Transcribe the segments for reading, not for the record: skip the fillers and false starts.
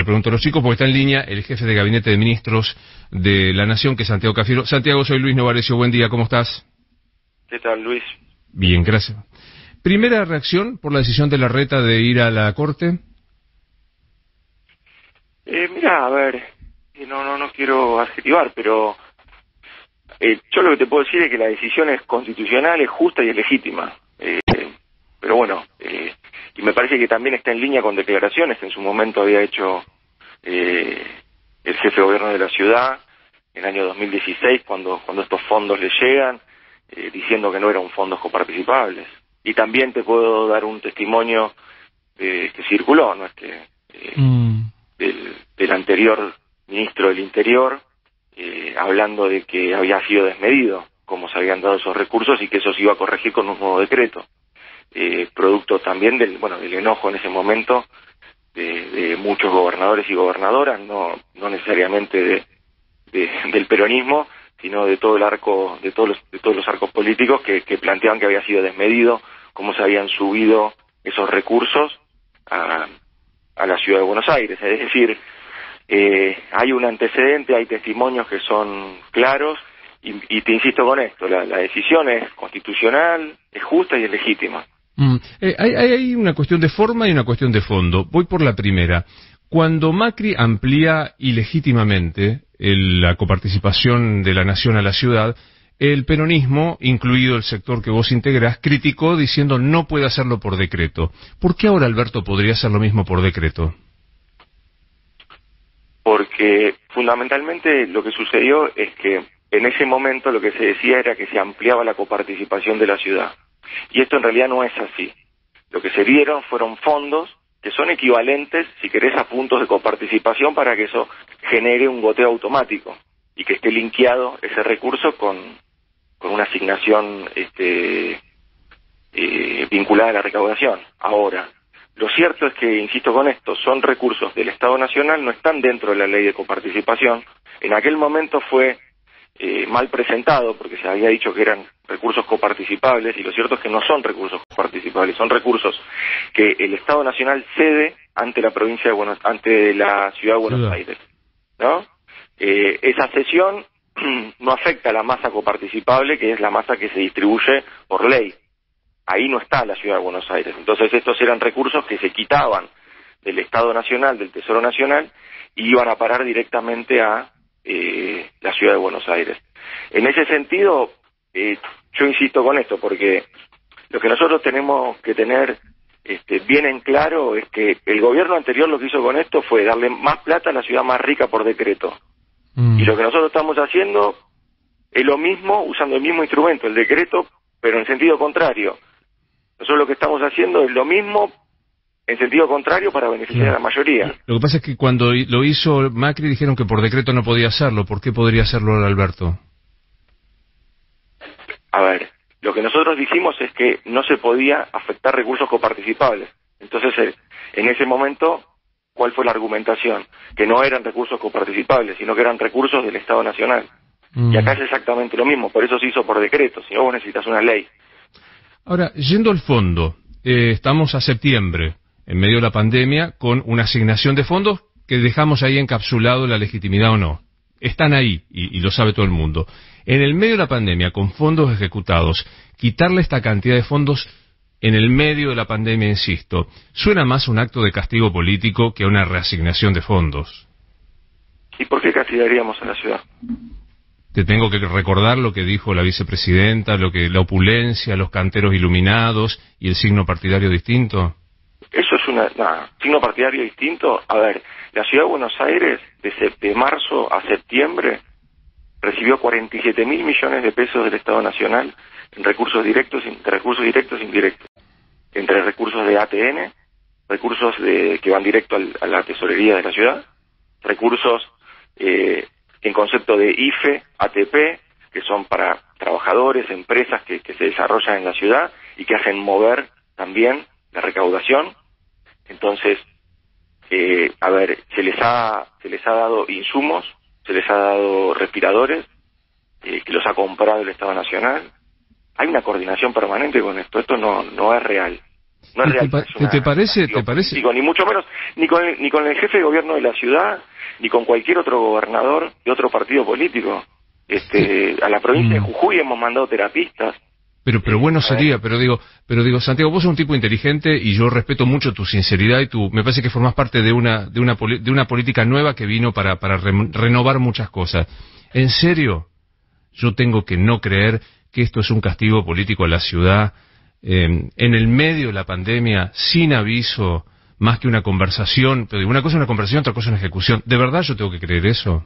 pregunto a los chicos, porque está en línea el jefe de Gabinete de Ministros de la Nación, que es Santiago Cafiero. Santiago, soy Luis Novarecio, buen día, ¿cómo estás? ¿Qué tal, Luis? Bien, gracias. Primera reacción por la decisión de Larreta de ir a la Corte. Mira, a ver, no quiero adjetivar, pero yo lo que te puedo decir es que la decisión es constitucional, es justa y es legítima. Pero bueno, y me parece que también está en línea con declaraciones que en su momento había hecho el jefe de gobierno de la ciudad en el año 2016, cuando estos fondos le llegan, diciendo que no eran fondos coparticipables. Y también te puedo dar un testimonio que circuló, ¿no? Del anterior ministro del Interior, hablando de que había sido desmedido cómo se habían dado esos recursos y que eso se iba a corregir con un nuevo decreto. Producto también del enojo en ese momento de muchos gobernadores y gobernadoras, no necesariamente del peronismo, sino de todo el arco, de todos los arcos políticos que planteaban que había sido desmedido cómo se habían subido esos recursos a la ciudad de Buenos Aires. Es decir, hay un antecedente, hay testimonios que son claros y te insisto con esto, la decisión es constitucional, es justa y es legítima. Hay una cuestión de forma y una cuestión de fondo. Voy por la primera. Cuando Macri amplía ilegítimamente la coparticipación de la Nación a la ciudad, el peronismo, incluido el sector que vos integrás, criticó diciendo no puede hacerlo por decreto. ¿Por qué ahora Alberto podría hacer lo mismo por decreto? Porque fundamentalmente lo que sucedió es que en ese momento lo que se decía era que se ampliaba la coparticipación de la ciudad. Y esto en realidad no es así. Lo que se dieron fueron fondos que son equivalentes, si querés, a puntos de coparticipación para que eso genere un goteo automático y que esté linkeado ese recurso con una asignación vinculada a la recaudación. Ahora, lo cierto es que, insisto con esto, son recursos del Estado Nacional, no están dentro de la ley de coparticipación. En aquel momento fue mal presentado porque se había dicho que eran recursos coparticipables y lo cierto es que no son recursos coparticipables, son recursos que el Estado Nacional cede ante la provincia de ante la ciudad de Buenos Aires, ¿no? Esa cesión no afecta a la masa coparticipable, que es la masa que se distribuye por ley. Ahí no está la ciudad de Buenos Aires. Entonces estos eran recursos que se quitaban del Estado Nacional, del Tesoro Nacional, y iban a parar directamente a la ciudad de Buenos Aires. En ese sentido, yo insisto con esto, porque lo que nosotros tenemos que tener bien en claro es que el gobierno anterior lo que hizo con esto fue darle más plata a la ciudad más rica por decreto. Y lo que nosotros estamos haciendo es lo mismo, usando el mismo instrumento, el decreto, pero en sentido contrario. Nosotros lo que estamos haciendo es lo mismo en sentido contrario para beneficiar a la mayoría. Lo que pasa es que cuando lo hizo Macri dijeron que por decreto no podía hacerlo. ¿Por qué podría hacerlo ahora Alberto? A ver, lo que nosotros dijimos es que no se podía afectar recursos coparticipables. Entonces, en ese momento, ¿cuál fue la argumentación? Que no eran recursos coparticipables, sino que eran recursos del Estado Nacional. Y acá es exactamente lo mismo, por eso se hizo por decreto, si no vos necesitas una ley. Ahora, yendo al fondo, estamos a septiembre, en medio de la pandemia, con una asignación de fondos que dejamos ahí encapsulado la legitimidad o no. Están ahí, y lo sabe todo el mundo. En el medio de la pandemia, con fondos ejecutados, quitarle esta cantidad de fondos en el medio de la pandemia, insisto, suena más a un acto de castigo político que a una reasignación de fondos. ¿Y por qué castigaríamos a la ciudad? Te tengo que recordar lo que dijo la vicepresidenta, la opulencia, los canteros iluminados y el signo partidario distinto. Eso es signo partidario distinto. A ver, la ciudad de Buenos Aires, de marzo a septiembre, recibió 47.000 millones de pesos del Estado Nacional en recursos directos e indirectos, entre recursos de ATN, recursos que van directo a la tesorería de la ciudad, recursos en concepto de IFE, ATP, que son para trabajadores, empresas que se desarrollan en la ciudad y que hacen mover también la recaudación. Entonces, a ver, se les ha dado insumos, se les ha dado respiradores, que los ha comprado el Estado Nacional. Hay una coordinación permanente con esto no es real. No es real. ¿Te parece? Político, ni mucho menos, ni con el jefe de gobierno de la ciudad, ni con cualquier otro gobernador de otro partido político. A la provincia de Jujuy hemos mandado terapistas. Pero bueno sería, pero digo, Santiago, vos sos un tipo inteligente y yo respeto mucho tu sinceridad y me parece que formás parte de una política nueva que vino para renovar muchas cosas. ¿En serio? Yo tengo que no creer que esto es un castigo político a la ciudad, en el medio de la pandemia, sin aviso, más que una conversación. Pero digo, una cosa es una conversación, otra cosa es una ejecución. ¿De verdad yo tengo que creer eso?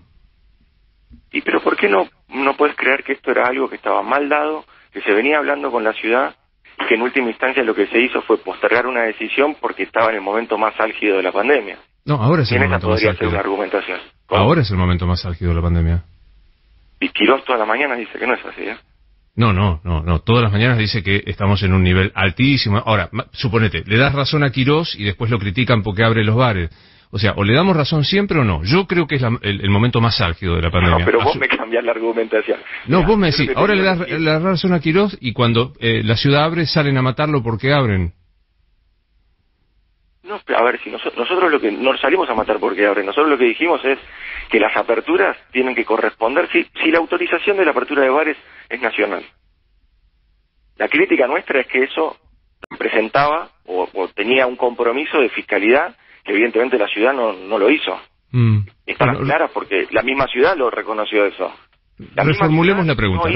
Pero ¿por qué no puedes creer que esto era algo que estaba mal dado, que se venía hablando con la ciudad y que en última instancia lo que se hizo fue postergar una decisión porque estaba en el momento más álgido de la pandemia? No, ahora es el momento más álgido. Podría ser una argumentación. ¿Cómo? Ahora es el momento más álgido de la pandemia. Y Quirós todas las mañanas dice que no es así, ¿eh? No. Todas las mañanas dice que estamos en un nivel altísimo. Ahora, suponete, le das razón a Quirós y después lo critican porque abre los bares. O sea, o le damos razón siempre o no. Yo creo que es el momento más álgido de la pandemia. No, pero vos me cambiás la argumentación. No, mira, vos me decís, ahora le das razón a Quirós y cuando la ciudad abre salen a matarlo porque abren. No, a ver, si nosotros lo que no salimos a matar porque abren, nosotros lo que dijimos es que las aperturas tienen que corresponder, si la autorización de la apertura de bares es nacional. La crítica nuestra es que eso representaba o tenía un compromiso de fiscalidad que evidentemente la ciudad no lo hizo. Están claras porque la misma ciudad lo reconoció eso. Reformulemos la pregunta.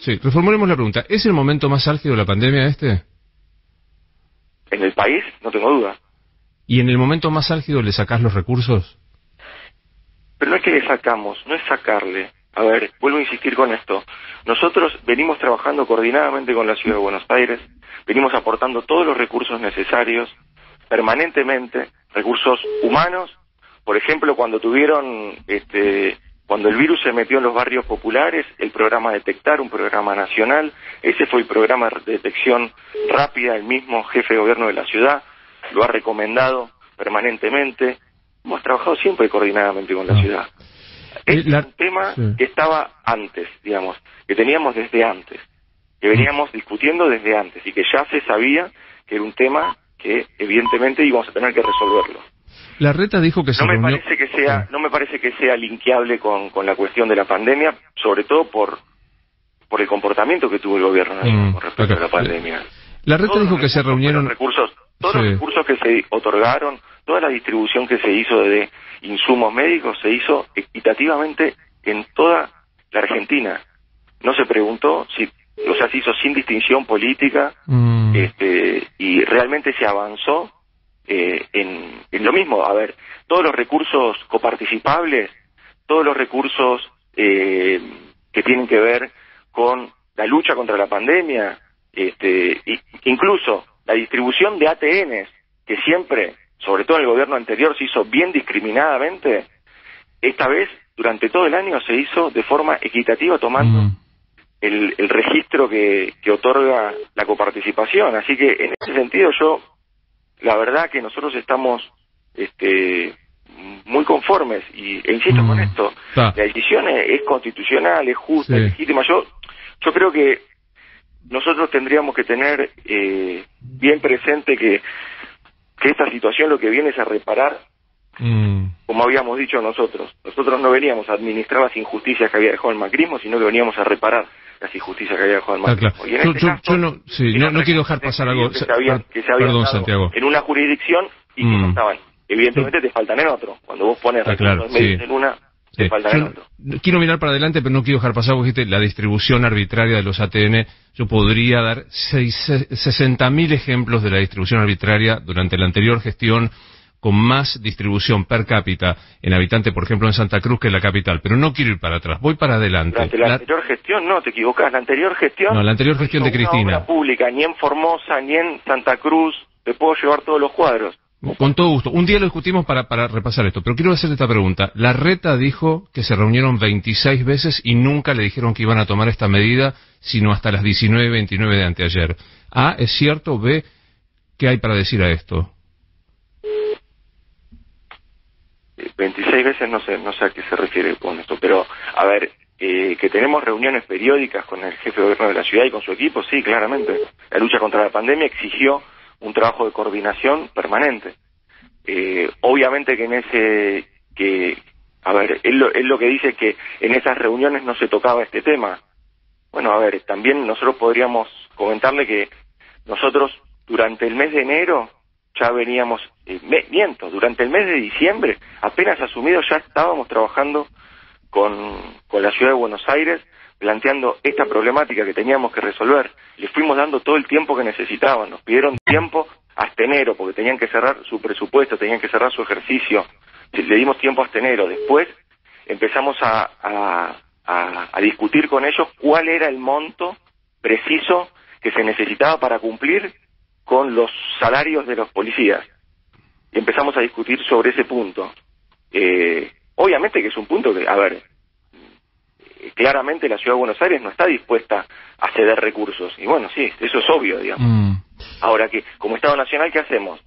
Reformulemos la pregunta. ¿Es el momento más álgido de la pandemia este? En el país, no tengo duda. ¿Y en el momento más álgido le sacás los recursos? Pero no es que le sacamos, no es sacarle. A ver, vuelvo a insistir con esto. Nosotros venimos trabajando coordinadamente con la Ciudad de Buenos Aires, venimos aportando todos los recursos necesarios, permanentemente, recursos humanos. Por ejemplo, cuando el virus se metió en los barrios populares, el programa Detectar, un programa nacional, ese fue el programa de detección rápida, el mismo jefe de gobierno de la ciudad lo ha recomendado permanentemente. Hemos trabajado siempre coordinadamente con la ciudad. Es un tema que estaba antes, digamos, que teníamos desde antes, que veníamos discutiendo desde antes y que ya se sabía que era un tema que evidentemente íbamos a tener que resolverlo. Larreta dijo que no me parece que sea linkeable con la cuestión de la pandemia, sobre todo por el comportamiento que tuvo el gobierno con respecto a la pandemia. Larreta dijo que se reunieron todos los recursos que se otorgaron, toda la distribución que se hizo de insumos médicos se hizo equitativamente en toda la Argentina. No se preguntó se hizo sin distinción política, y realmente se avanzó en lo mismo. A ver, todos los recursos coparticipables, todos los recursos que tienen que ver con la lucha contra la pandemia, incluso la distribución de ATNs, que siempre, sobre todo en el gobierno anterior, se hizo bien discriminadamente, esta vez, durante todo el año, se hizo de forma equitativa, tomando el registro que otorga la coparticipación. Así que, en ese sentido, la verdad que nosotros estamos muy conformes, e insisto con esto, la decisión es constitucional, es justa, es legítima. Yo creo que nosotros tendríamos que tener bien presente que esta situación lo que viene es a reparar, como habíamos dicho nosotros. Nosotros no veníamos a administrar las injusticias que había dejado el macrismo, sino que veníamos a reparar las injusticias que había dejado el macrismo. Claro. Y en yo no quiero dejar pasar algo. Perdón, Santiago. En una jurisdicción y que no estaban. Evidentemente te faltan en otro. Cuando vos pones recursos medios en una, te faltan en otro. Quiero mirar para adelante, pero no quiero dejar pasar, porque dijiste la distribución arbitraria de los ATN. Yo podría dar 60.000 ejemplos de la distribución arbitraria durante la anterior gestión, con más distribución per cápita en habitante, por ejemplo, en Santa Cruz que en la capital. Pero no quiero ir para atrás, voy para adelante. Durante la anterior gestión, no, te equivocás. La anterior gestión... No, la anterior gestión de Cristina. No obra pública, ni en Formosa, ni en Santa Cruz, te puedo llevar todos los cuadros. Con todo gusto. Un día lo discutimos para repasar esto, pero quiero hacerte esta pregunta. Larreta dijo que se reunieron 26 veces y nunca le dijeron que iban a tomar esta medida, sino hasta las 19:29 de anteayer. A, ¿es cierto? B, ¿qué hay para decir a esto? 26 veces no sé a qué se refiere con esto, pero a ver, que tenemos reuniones periódicas con el jefe de gobierno de la ciudad y con su equipo, sí, claramente. La lucha contra la pandemia exigió un trabajo de coordinación permanente. Obviamente que él lo que dice es que en esas reuniones no se tocaba este tema. Bueno, a ver, también nosotros podríamos comentarle que nosotros durante el mes de enero ya veníamos, durante el mes de diciembre, apenas asumido, ya estábamos trabajando con la ciudad de Buenos Aires, planteando esta problemática que teníamos que resolver. Les fuimos dando todo el tiempo que necesitaban, nos pidieron tiempo hasta enero, porque tenían que cerrar su presupuesto, tenían que cerrar su ejercicio, le dimos tiempo hasta enero. Después empezamos a discutir con ellos cuál era el monto preciso que se necesitaba para cumplir con los salarios de los policías. Y empezamos a discutir sobre ese punto. Obviamente que es un punto que, claramente la Ciudad de Buenos Aires no está dispuesta a ceder recursos. Y bueno, sí, eso es obvio, digamos. Ahora, que como Estado Nacional, ¿qué hacemos?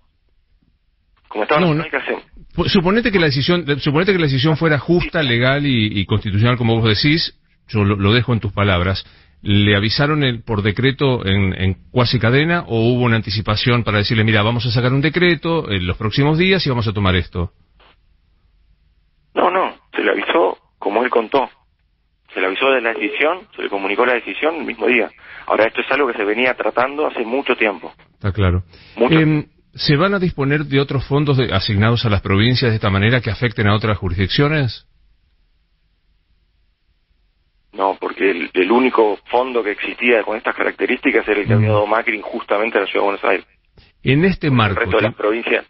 Como Estado Nacional, ¿qué hacemos? Suponete que la decisión fuera justa, legal y constitucional, como vos decís. Yo lo dejo en tus palabras. ¿Le avisaron por decreto en cuasi cadena o hubo una anticipación para decirle, mira, vamos a sacar un decreto en los próximos días y vamos a tomar esto? No, se le avisó como él contó. Se le avisó de la decisión, se le comunicó la decisión el mismo día. Ahora, esto es algo que se venía tratando hace mucho tiempo. Está claro. ¿Se van a disponer de otros fondos asignados a las provincias de esta manera que afecten a otras jurisdicciones? No, porque el único fondo que existía con estas características era el que había dado Macri injustamente a la Ciudad de Buenos Aires. En este marco... El resto de las provincias,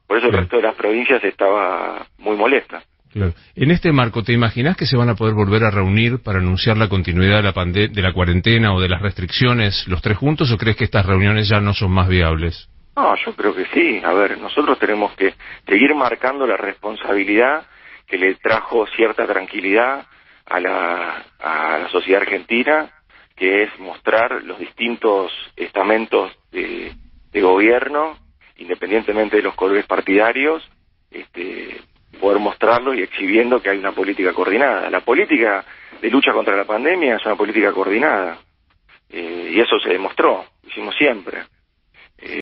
por eso el resto de las provincias estaba muy molesta. Claro. En este marco, ¿te imaginas que se van a poder volver a reunir para anunciar la continuidad de la cuarentena o de las restricciones los tres juntos, o crees que estas reuniones ya no son más viables? No, yo creo que sí. A ver, nosotros tenemos que seguir marcando la responsabilidad que le trajo cierta tranquilidad a la sociedad argentina, que es mostrar los distintos estamentos de gobierno, independientemente de los colores partidarios, poder mostrarlo y exhibiendo que hay una política coordinada. La política de lucha contra la pandemia es una política coordinada, y eso se demostró, lo hicimos siempre.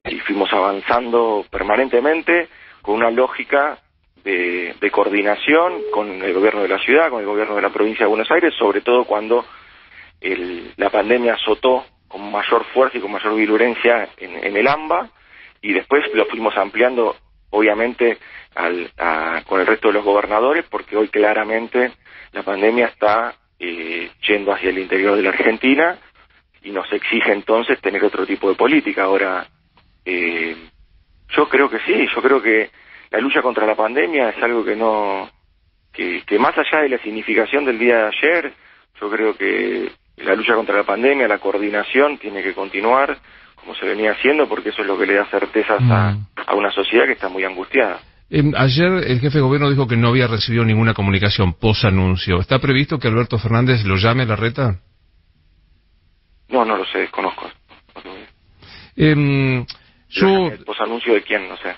Y fuimos avanzando permanentemente con una lógica de coordinación con el gobierno de la ciudad, con el gobierno de la provincia de Buenos Aires, sobre todo cuando la pandemia azotó con mayor fuerza y con mayor virulencia en el AMBA, y después lo fuimos ampliando, obviamente, con el resto de los gobernadores, porque hoy claramente la pandemia está yendo hacia el interior de la Argentina y nos exige entonces tener otro tipo de política. Ahora, yo creo que sí, yo creo que la lucha contra la pandemia es algo que más allá de la significación del día de ayer, yo creo que la lucha contra la pandemia, la coordinación tiene que continuar como se venía haciendo, porque eso es lo que le da certezas a una sociedad que está muy angustiada. Ayer el jefe de gobierno dijo que no había recibido ninguna comunicación post-anuncio. ¿Está previsto que Alberto Fernández lo llame a Larreta? No lo sé, desconozco. ¿Post-anuncio de quién? No sé.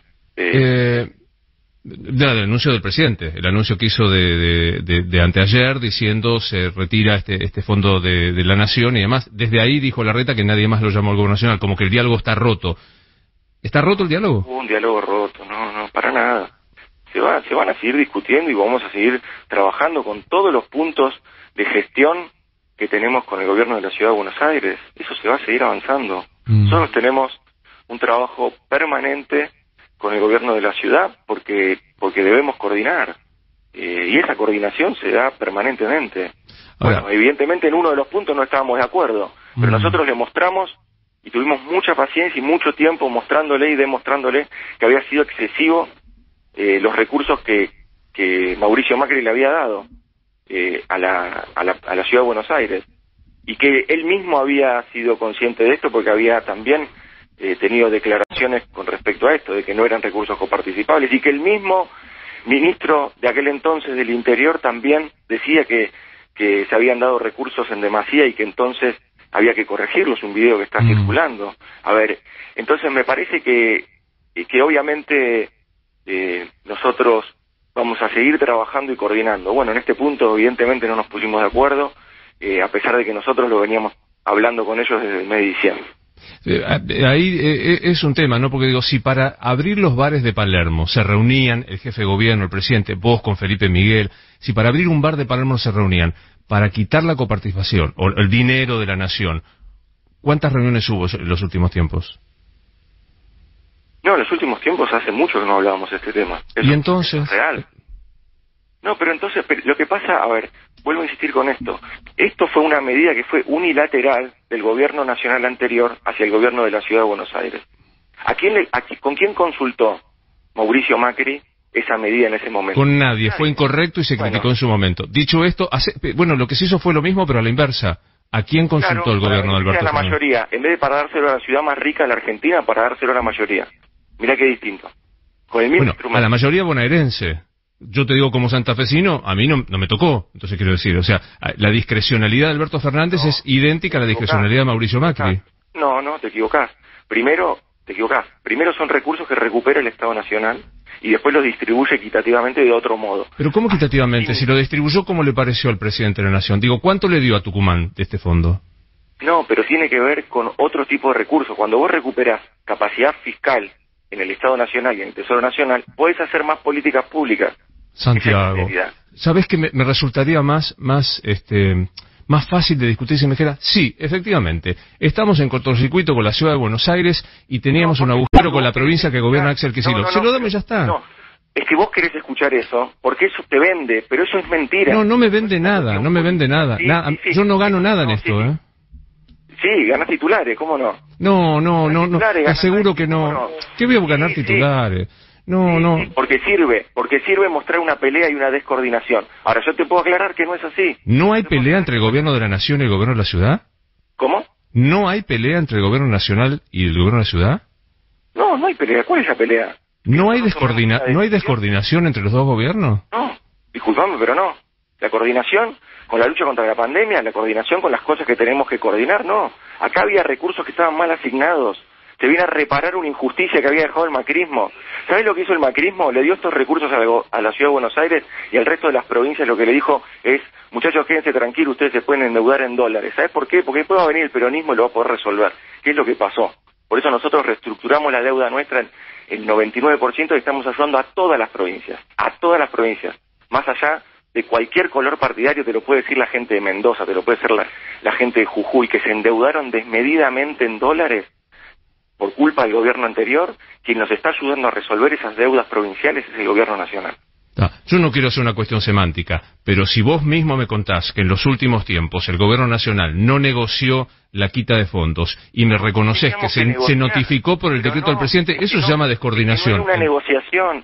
Del anuncio del presidente, el anuncio que hizo de anteayer diciendo se retira este fondo de la nación y demás. Desde ahí dijo Larreta que nadie más lo llamó al gobierno nacional, como que el diálogo está roto. ¿Está roto el diálogo? Un diálogo roto, no, para nada. Se van a seguir discutiendo y vamos a seguir trabajando con todos los puntos de gestión que tenemos con el gobierno de la Ciudad de Buenos Aires. Eso se va a seguir avanzando. Nosotros tenemos un trabajo permanente con el gobierno de la ciudad porque debemos coordinar, y esa coordinación se da permanentemente. Ahora, bueno, evidentemente en uno de los puntos no estábamos de acuerdo, pero nosotros le mostramos y tuvimos mucha paciencia y mucho tiempo mostrándole y demostrándole que había sido excesivo los recursos que Mauricio Macri le había dado a la Ciudad de Buenos Aires, y que él mismo había sido consciente de esto porque había también tenido declaraciones con respecto a esto, de que no eran recursos coparticipables, y que el mismo ministro de aquel entonces del Interior también decía que se habían dado recursos en demasía y que entonces había que corregirlos, un video que está circulando. A ver, entonces me parece que obviamente nosotros vamos a seguir trabajando y coordinando. Bueno, en este punto evidentemente no nos pusimos de acuerdo, a pesar de que nosotros lo veníamos hablando con ellos desde el mes de diciembre. Ahí es un tema, ¿no? Porque digo, si para abrir los bares de Palermo se reunían el jefe de gobierno, el presidente, vos con Felipe Miguel, si para abrir un bar de Palermo se reunían para quitar la coparticipación o el dinero de la nación, ¿cuántas reuniones hubo en los últimos tiempos? No, en los últimos tiempos hace mucho que no hablábamos de este tema. ¿Y entonces? Es real. No, pero entonces, lo que pasa, a ver, vuelvo a insistir con esto. Esto fue una medida que fue unilateral del gobierno nacional anterior hacia el gobierno de la Ciudad de Buenos Aires. ¿Con quién consultó Mauricio Macri esa medida en ese momento? Con nadie, fue incorrecto y se criticó en su momento. Dicho esto, lo que se hizo fue lo mismo, pero a la inversa. ¿A quién consultó el gobierno de Alberto Fernández? A la mayoría, en vez de para dárselo a la ciudad más rica de la Argentina, para dárselo a la mayoría. Mirá qué distinto. Con el mismo instrumento. A la mayoría bonaerense. Yo te digo como santafesino, a mí no me tocó. Entonces quiero decir, o sea, la discrecionalidad de Alberto Fernández es idéntica a la discrecionalidad de Mauricio Macri. No, te equivocás. Primero son recursos que recupera el Estado Nacional y después los distribuye equitativamente de otro modo. ¿Pero cómo equitativamente? Si lo distribuyó, ¿cómo le pareció al presidente de la Nación? Digo, ¿cuánto le dio a Tucumán de este fondo? No, pero tiene que ver con otro tipo de recursos. Cuando vos recuperás capacidad fiscal en el Estado Nacional y en el Tesoro Nacional, podés hacer más políticas públicas. Santiago, ¿sabés que me resultaría más fácil de discutir si me dijera, sí, efectivamente, estamos en cortocircuito con la Ciudad de Buenos Aires y teníamos un agujero con la provincia que gobierna Axel Kicillof? Se lo damos y ya está. No, es que vos querés escuchar eso, porque eso te vende, pero eso es mentira. No me vende nada, no me vende nada. Sí. Yo no gano nada en esto, ¿eh? Sí, ganas titulares, ¿cómo no? No, te aseguro que no. ¿Qué voy a ganar titulares? No. Porque sirve mostrar una pelea y una descoordinación. Ahora, yo te puedo aclarar que no es así. ¿No hay pelea entre el gobierno de la nación y el gobierno de la ciudad? ¿Cómo? ¿No hay pelea entre el gobierno nacional y el gobierno de la ciudad? No hay pelea. ¿Cuál es la pelea? ¿No hay descoordinación entre los dos gobiernos? No, disculpame, pero no. La coordinación con la lucha contra la pandemia, la coordinación con las cosas que tenemos que coordinar, no. Acá había recursos que estaban mal asignados. Se viene a reparar una injusticia que había dejado el macrismo. ¿Sabés lo que hizo el macrismo? Le dio estos recursos a la Ciudad de Buenos Aires y al resto de las provincias lo que le dijo es, muchachos, quédense tranquilos, ustedes se pueden endeudar en dólares. ¿Sabés por qué? Porque después va a venir el peronismo y lo va a poder resolver. ¿Qué es lo que pasó? Por eso nosotros reestructuramos la deuda nuestra en el 99% y estamos ayudando a todas las provincias. Más allá de cualquier color partidario, te lo puede decir la gente de Mendoza, te lo puede decir la gente de Jujuy, que se endeudaron desmedidamente en dólares por culpa del gobierno anterior. Quien nos está ayudando a resolver esas deudas provinciales es el gobierno nacional. Yo no quiero hacer una cuestión semántica, pero si vos mismo me contás que en los últimos tiempos el gobierno nacional no negoció la quita de fondos y me reconoces que se notificó por el decreto del presidente, eso se llama descoordinación.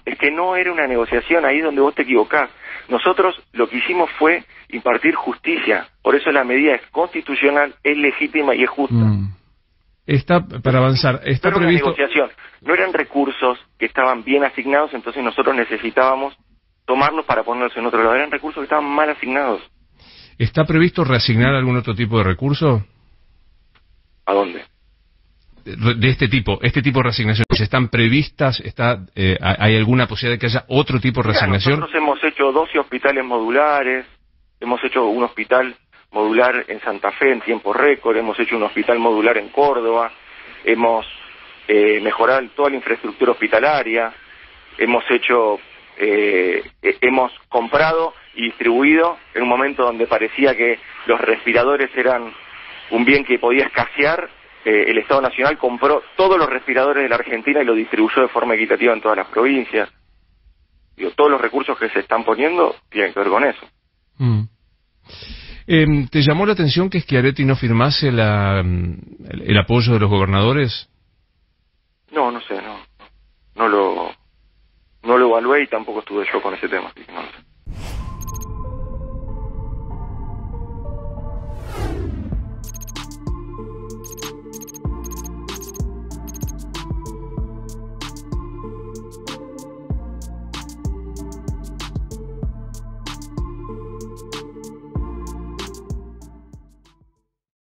Es que no era una negociación, ahí es donde vos te equivocás. Nosotros lo que hicimos fue impartir justicia, por eso la medida es constitucional, es legítima y es justa. Está, para avanzar, está previsto... negociación. No eran recursos que estaban bien asignados, entonces nosotros necesitábamos tomarlos para ponerlos en otro lado. Eran recursos que estaban mal asignados. ¿Está previsto reasignar algún otro tipo de recurso? ¿A dónde? De este tipo de reasignaciones, ¿están previstas? ¿Hay alguna posibilidad de que haya otro tipo de reasignación? Nosotros hemos hecho 12 hospitales modulares, hemos hecho un hospital modular en Santa Fe en tiempo récord, hemos hecho un hospital modular en Córdoba, hemos mejorado toda la infraestructura hospitalaria, hemos comprado y distribuido en un momento donde parecía que los respiradores eran un bien que podía escasear. El Estado Nacional compró todos los respiradores de la Argentina y lo distribuyó de forma equitativa en todas las provincias. Todos los recursos que se están poniendo tienen que ver con eso. ¿Te llamó la atención que Schiaretti no firmase el apoyo de los gobernadores? No sé, no lo evalué y tampoco estuve yo con ese tema, así que no lo sé.